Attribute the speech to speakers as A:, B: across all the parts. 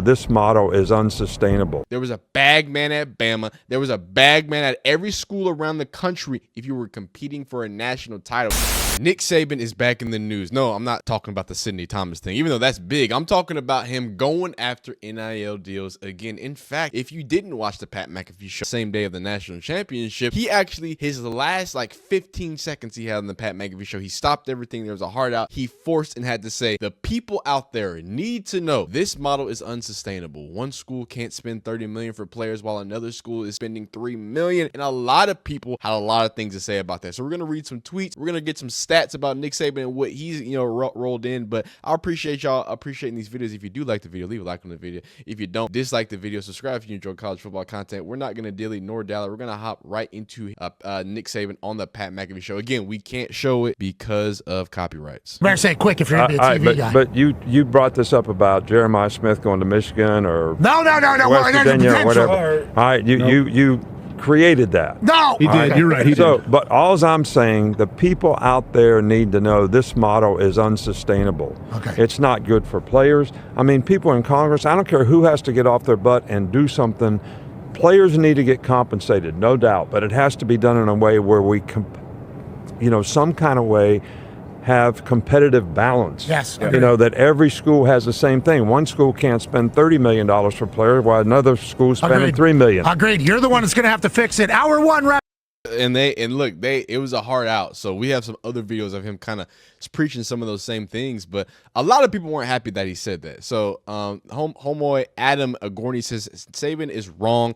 A: this model is unsustainable.
B: There was a bagman at Bama. There was a bagman at every school around the country if you were competing for a national title. Nick Saban is back in the news. No, I'm not talking about the Sidney Thomas thing, even though that's big. I'm talking about him going after NIL deals again. In fact, if you didn't watch the Pat McAfee show same day of the national championship, he actually, his last like 15 seconds he had on the Pat McAfee show, he stopped everything. There was a hard out. He forced and had to say, the people out there need to know this model is unsustainable. One school can't spend $30 million for players while another school is spending $3 million. And a lot of people had a lot of things to say about that. So we're going to read some tweets. We're going to get some stats about Nick Saban and what he's, rolled in. But I appreciate y'all appreciating these videos. If you do like the video, leave a like on the video. If you don't, dislike the video. Subscribe if you enjoy college football content. We're not going to dilly nor dally. We're going to hop right into Nick Saban on the Pat McAfee show. Again, we can't show it because of copyrights.
C: Better say it quick if you're going to be a TV guy.
A: But you brought this up about Jeremiah Smith going to Michigan or
C: no,
A: West Virginia or whatever. All right, you created that.
C: No,
D: he did. Right. You're right. He did.
A: But all I'm saying, the people out there need to know this model is unsustainable.
C: Okay.
A: It's not good for players. I mean, people in Congress, I don't care who has to get off their butt and do something. Players need to get compensated, no doubt, but it has to be done in a way where we, some kind of way have competitive balance.
C: Yes.
A: That every school has the same thing. One school can't spend $30 million for players while another school is spending $3 million.
C: Agreed. You're the one that's going to have to fix it. Hour one, wrap.
B: It was a hard out. So we have some other videos of him kind of preaching some of those same things, but a lot of people weren't happy that he said that. So homeboy Adam Agorny says Saban is wrong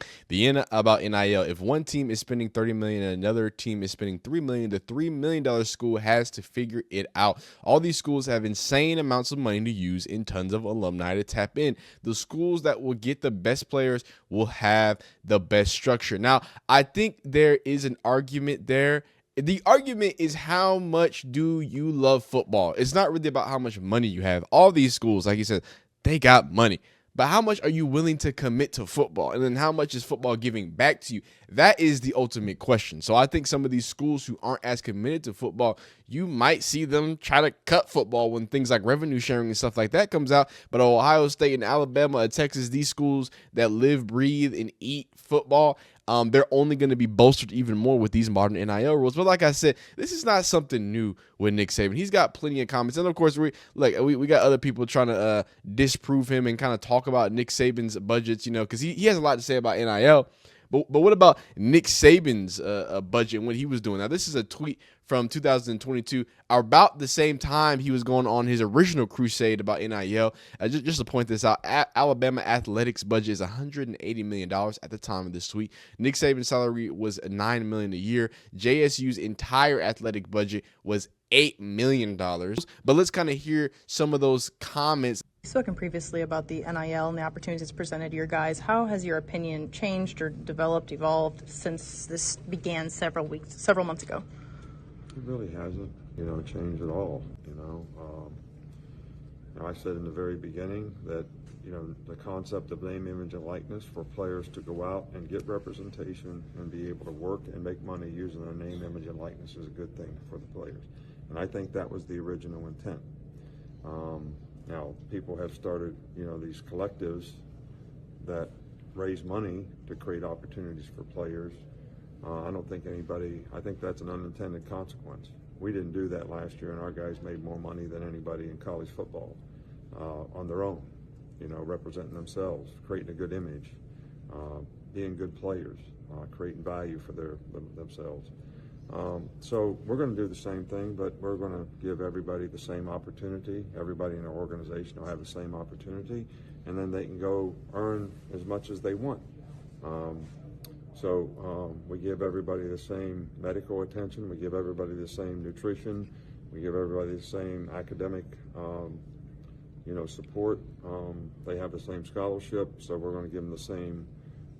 B: about NIL. If one team is spending $30 million and another team is spending $3 million, the $3 million school has to figure it out. All these schools have insane amounts of money to use and tons of alumni to tap in. The schools that will get the best players will have the best structure. Now, I think there is an argument there. The argument is, how much do you love football? It's not really about how much money you have. All these schools, like you said, they got money. But how much are you willing to commit to football? And then how much is football giving back to you? That is the ultimate question. So I think some of these schools who aren't as committed to football, you might see them try to cut football when things like revenue sharing and stuff like that comes out. But Ohio State and Alabama, Texas, these schools that live, breathe, and eat football, they're only going to be bolstered even more with these modern NIL rules. But like I said, this is not something new with Nick Saban. He's got plenty of comments. And, of course, we got other people trying to disprove him and kind of talk about Nick Saban's budgets, because he has a lot to say about NIL. But what about Nick Saban's budget and what he was doing? Now, this is a tweet from 2022, about the same time he was going on his original crusade about NIL. Just to point this out, Alabama athletics budget is $180 million at the time of this tweet. Nick Saban's salary was $9 million a year. JSU's entire athletic budget was $8 million. But let's kind of hear some of those comments.
E: You've spoken previously about the NIL and the opportunities it's presented to your guys. How has your opinion changed or developed, evolved since this began several months ago?
A: It really hasn't, changed at all. I said in the very beginning that, the concept of name, image, and likeness for players to go out and get representation and be able to work and make money using their name, image, and likeness is a good thing for the players. And I think that was the original intent. Now, people have started, these collectives that raise money to create opportunities for players. I don't think I think that's an unintended consequence. We didn't do that last year, and our guys made more money than anybody in college football on their own, representing themselves, creating a good image, being good players, creating value for themselves. So we're going to do the same thing, but we're going to give everybody the same opportunity. Everybody in our organization will have the same opportunity, and then they can go earn as much as they want. So we give everybody the same medical attention. We give everybody the same nutrition. We give everybody the same academic, support. They have the same scholarship, so we're going to give them the same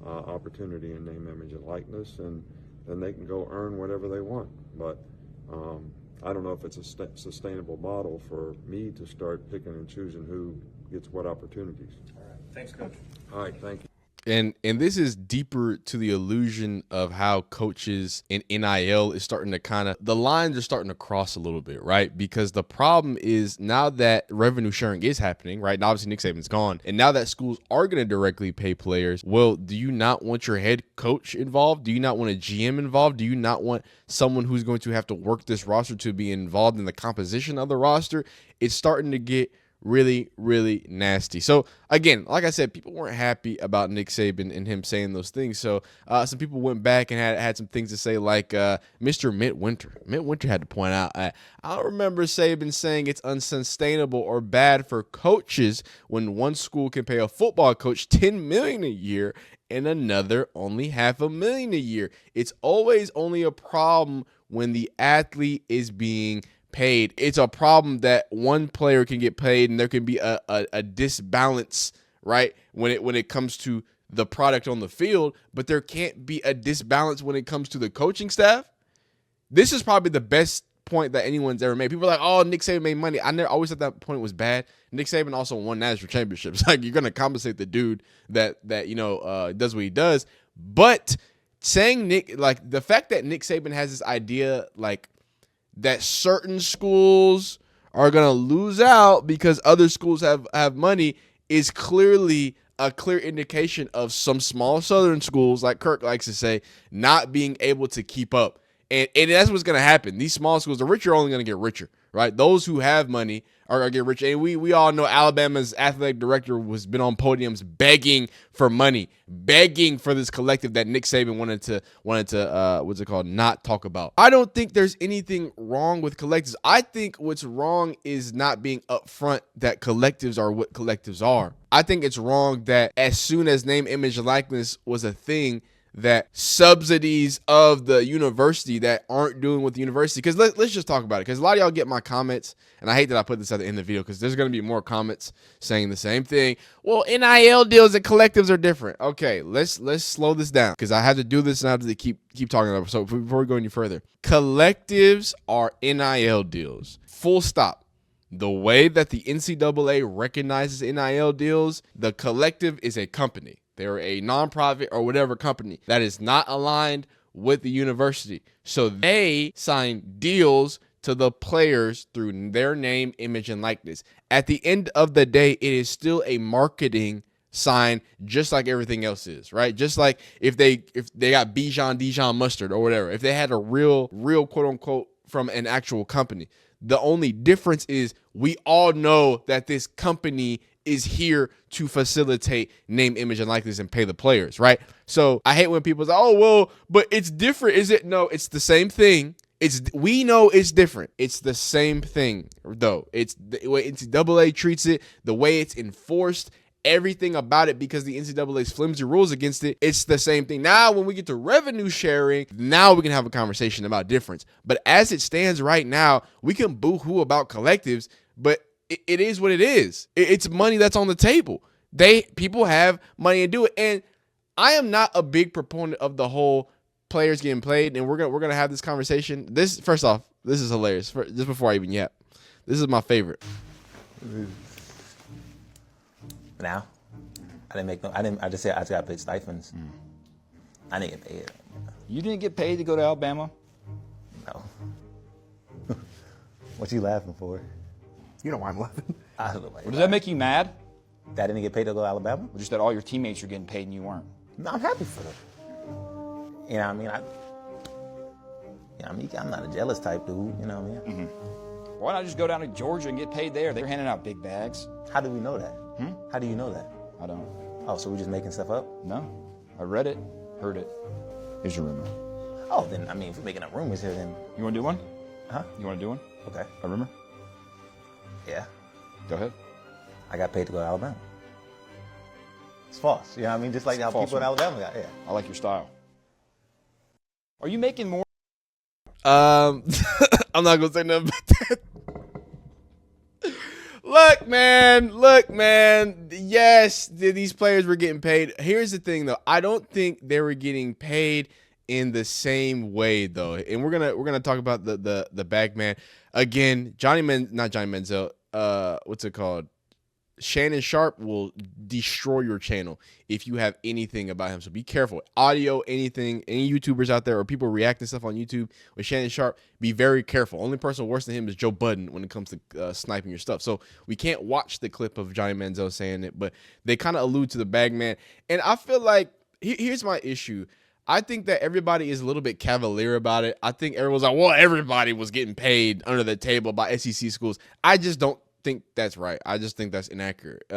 A: opportunity in name, image, and likeness, and then they can go earn whatever they want. But I don't know if it's a sustainable model for me to start picking and choosing who gets what opportunities.
D: All right. Thanks, Coach.
A: All right, thank you.
B: And this is deeper to the illusion of how coaches in NIL is starting to the lines are starting to cross a little bit, right? Because the problem is now that revenue sharing is happening, right? Now obviously Nick Saban's gone, and now that schools are going to directly pay players. Well, do you not want your head coach involved? Do you not want a GM involved? Do you not want someone who's going to have to work this roster to be involved in the composition of the roster? It's starting to get really, really nasty. So again, like I said, people weren't happy about Nick Saban and him saying those things. So some people went back and had some things to say, like Mr. Midwinter. Midwinter had to point out, I don't remember Saban saying it's unsustainable or bad for coaches when one school can pay a football coach $10 million a year and another only $500,000 a year. It's always only a problem when the athlete is being paid. It's a problem that one player can get paid and there can be a disbalance, right, when it comes to the product on the field, but there can't be a disbalance when it comes to the coaching staff. This is probably the best point that anyone's ever made. People are like, oh, Nick Saban made money. I never always thought that point was bad. Nick Saban also won national championships. Like, you're going to compensate the dude that does what he does. But saying the fact that Nick Saban has this idea, like, that certain schools are going to lose out because other schools have money is clearly a clear indication of some small Southern schools, like Kirk likes to say, not being able to keep up. And that's what's going to happen. These small schools, the rich are only going to get richer, right? Those who have money are going to get richer. And we all know Alabama's athletic director has been on podiums begging for money, begging for this collective that Nick Saban wanted to not talk about. I don't think there's anything wrong with collectives. I think what's wrong is not being upfront that collectives are what collectives are. I think it's wrong that as soon as name, image, and likeness was a thing, that subsidies of the university that aren't doing with the university. Because let's just talk about it. Because a lot of y'all get my comments, and I hate that I put this at the end of the video because there's going to be more comments saying the same thing. Well, NIL deals and collectives are different. Okay, let's slow this down because I have to do this and I have to keep talking about it. So before we go any further, collectives are NIL deals. Full stop. The way that the NCAA recognizes NIL deals, the collective is a company. They're a nonprofit or whatever company that is not aligned with the university. So they sign deals to the players through their name, image, and likeness. At the end of the day, it is still a marketing sign, just like everything else is, right? Just like if they got Dijon mustard or whatever, if they had a real quote unquote from an actual company. The only difference is we all know that this company is here to facilitate name, image, and likeness and pay the players, right? So I hate when people say, oh, well, but it's different. Is it? No, it's the same thing. We know it's different. It's the same thing, though. It's the way NCAA treats it, the way it's enforced, everything about it, because the NCAA's flimsy rules against it, it's the same thing. Now, when we get to revenue sharing, now we can have a conversation about difference. But as it stands right now, we can boo-hoo about collectives, but it is what it is. It's money that's on the table. People have money to do it. And I am not a big proponent of the whole players getting played, and we're gonna have this conversation. First off, this is hilarious. Just before I even yap, this is my favorite.
D: Now, I just said I got paid stipends. I didn't get paid.
F: You didn't get paid to go to Alabama?
D: No. What you laughing for?
C: You know why I'm laughing.
D: I don't know why.
F: Well, does that make you mad?
D: That I didn't get paid to go to Alabama?
F: Or just that all your teammates are getting paid and you weren't?
D: No, I'm happy for them. You know what I mean? I'm not a jealous type dude, you know what I mean?
F: Why not just go down to Georgia and get paid there? They're handing out big bags.
D: How do we know that? How do you know that?
F: I don't.
D: Oh, so we're just making stuff up?
F: No. I read it, heard it. Here's your rumor.
D: Oh, then, I mean, if we're making up rumors here, then...
F: You want to do one?
D: Huh?
F: You want to do one?
D: Okay.
F: A rumor?
D: Yeah.
F: Go ahead.
D: I got paid to go to Alabama. It's false. You know what I mean? Just like how
F: False
D: people in
F: one.
D: Alabama got, yeah.
F: I like your style. Are you making more?
B: I'm not gonna say nothing about that. Look, man. Yes, these players were getting paid. Here's the thing, though. I don't think they were getting paid in the same way, though. And we're gonna talk about the bagman again. Not Johnny Manziel. What's it called? Shannon Sharp will destroy your channel if you have anything about him. So be careful. Audio, anything, any YouTubers out there or people reacting stuff on YouTube with Shannon Sharp, be very careful. Only person worse than him is Joe Budden when it comes to sniping your stuff. So we can't watch the clip of Johnny Manziel saying it, but they kind of allude to the bagman. And I feel like here's my issue. I think that everybody is a little bit cavalier about it. I think everyone's like, well, everybody was getting paid under the table by SEC schools. I just don't think that's right. I just think that's inaccurate.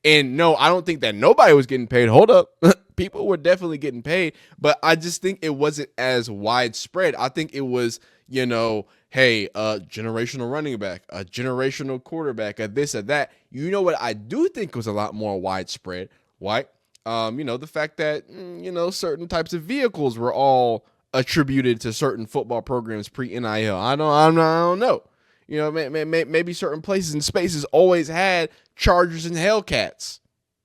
B: And no, I don't think that nobody was getting paid. Hold up. People were definitely getting paid, but I just think it wasn't as widespread. I think it was, you know, hey, a generational running back, a generational quarterback, a this or that. You know what I do think was a lot more widespread, right? You know, the fact that, you know, certain types of vehicles were all attributed to certain football programs pre-NIL. I don't know. You know, maybe certain places and spaces always had Chargers and Hellcats.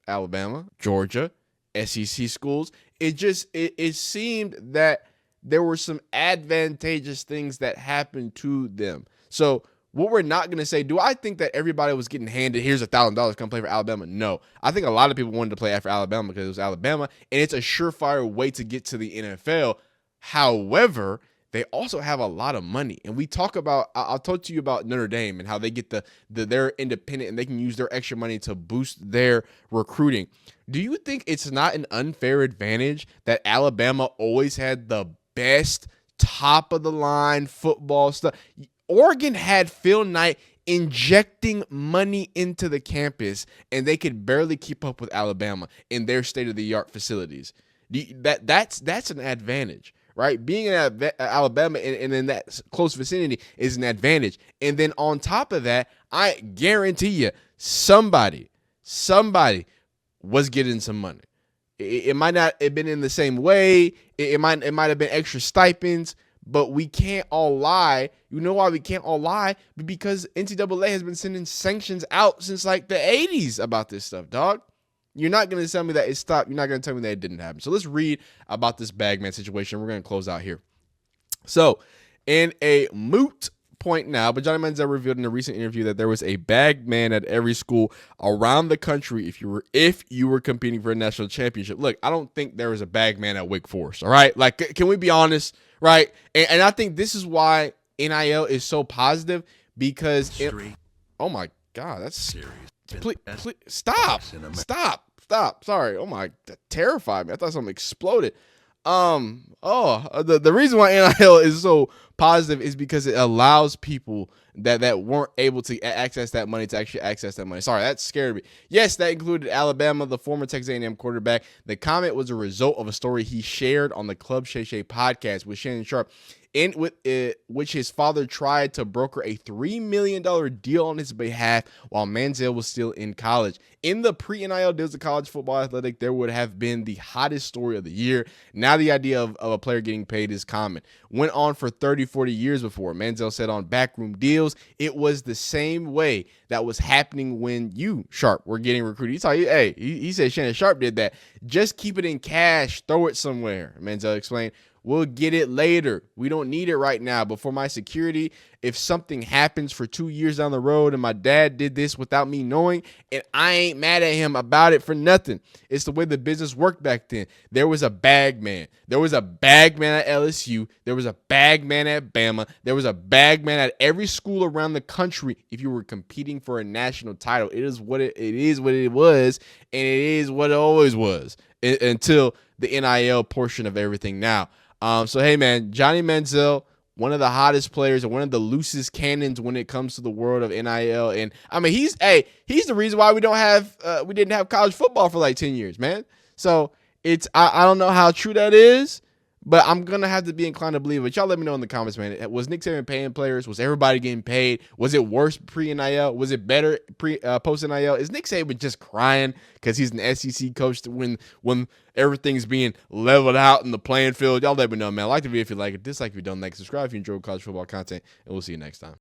B: Alabama, Georgia, SEC schools. It seemed that there were some advantageous things that happened to them. So what we're not going to say, do I think that everybody was getting handed, here's $1,000, come play for Alabama? No. I think a lot of people wanted to play after Alabama because it was Alabama, and it's a surefire way to get to the NFL. However, they also have a lot of money. And we talk about, I'll talk to you about Notre Dame and how they get they're independent and they can use their extra money to boost their recruiting. Do you think it's not an unfair advantage that Alabama always had the best top of the line football stuff? Oregon had Phil Knight injecting money into the campus, and they could barely keep up with Alabama in their state-of-the-art facilities. That's an advantage, right? Being in Alabama and in that close vicinity is an advantage. And then on top of that, I guarantee you, somebody was getting some money. It might not have been in the same way. It might have been extra stipends. But we can't all lie. You know why we can't all lie? Because NCAA has been sending sanctions out since like the 80s about this stuff, dog. You're not going to tell me that it stopped. You're not going to tell me that it didn't happen. So let's read about this bagman situation. We're going to close out here. So in a moot point now, but Johnny Manziel revealed in a recent interview that there was a bagman at every school around the country if you were competing for a national championship. Look, I don't think there was a bagman at Wake Forest, all right? Like, can we be honest? Right. And I think this is why NIL is so positive because oh my God, that's serious. Please stop. Sorry. Oh my, that terrified me. I thought something exploded. The reason why NIL is so positive is because it allows people that weren't able to access that money to actually access that money. Sorry, that scared me. Yes, that included Alabama, the former Texas A&M quarterback. The comment was a result of a story he shared on the Club Shay Shay podcast with Shannon Sharp, which his father tried to broker a $3 million deal on his behalf while Manziel was still in college. In the pre-NIL deals of college football athletic, there would have been the hottest story of the year. Now the idea of a player getting paid is common. Went on for 30, 40 years before. Manziel said on Backroom Deals, it was the same way that was happening when you, Sharp, were getting recruited. He said Shannon Sharp did that. Just keep it in cash. Throw it somewhere, Manziel explained. We'll get it later. We don't need it right now. But for my security, if something happens for 2 years down the road and my dad did this without me knowing, and I ain't mad at him about it for nothing. It's the way the business worked back then. There was a bagman. There was a bagman at LSU. There was a bagman at Bama. There was a bagman at every school around the country if you were competing for a national title. It is what it was, and it is what it always was until the NIL portion of everything now. So, hey, man, Johnny Manziel, one of the hottest players and one of the loosest cannons when it comes to the world of NIL. And, I mean, he's the reason why we didn't have college football for like 10 years, man. So, I don't know how true that is, but I'm going to have to be inclined to believe it. Y'all let me know in the comments, man. Was Nick Saban paying players? Was everybody getting paid? Was it worse pre-NIL? Was it better post-NIL? Is Nick Saban just crying because he's an SEC coach when everything's being leveled out in the playing field? Y'all let me know, man. Like the video if you like it. Dislike if you don't like it. Subscribe if you enjoy college football content. And we'll see you next time.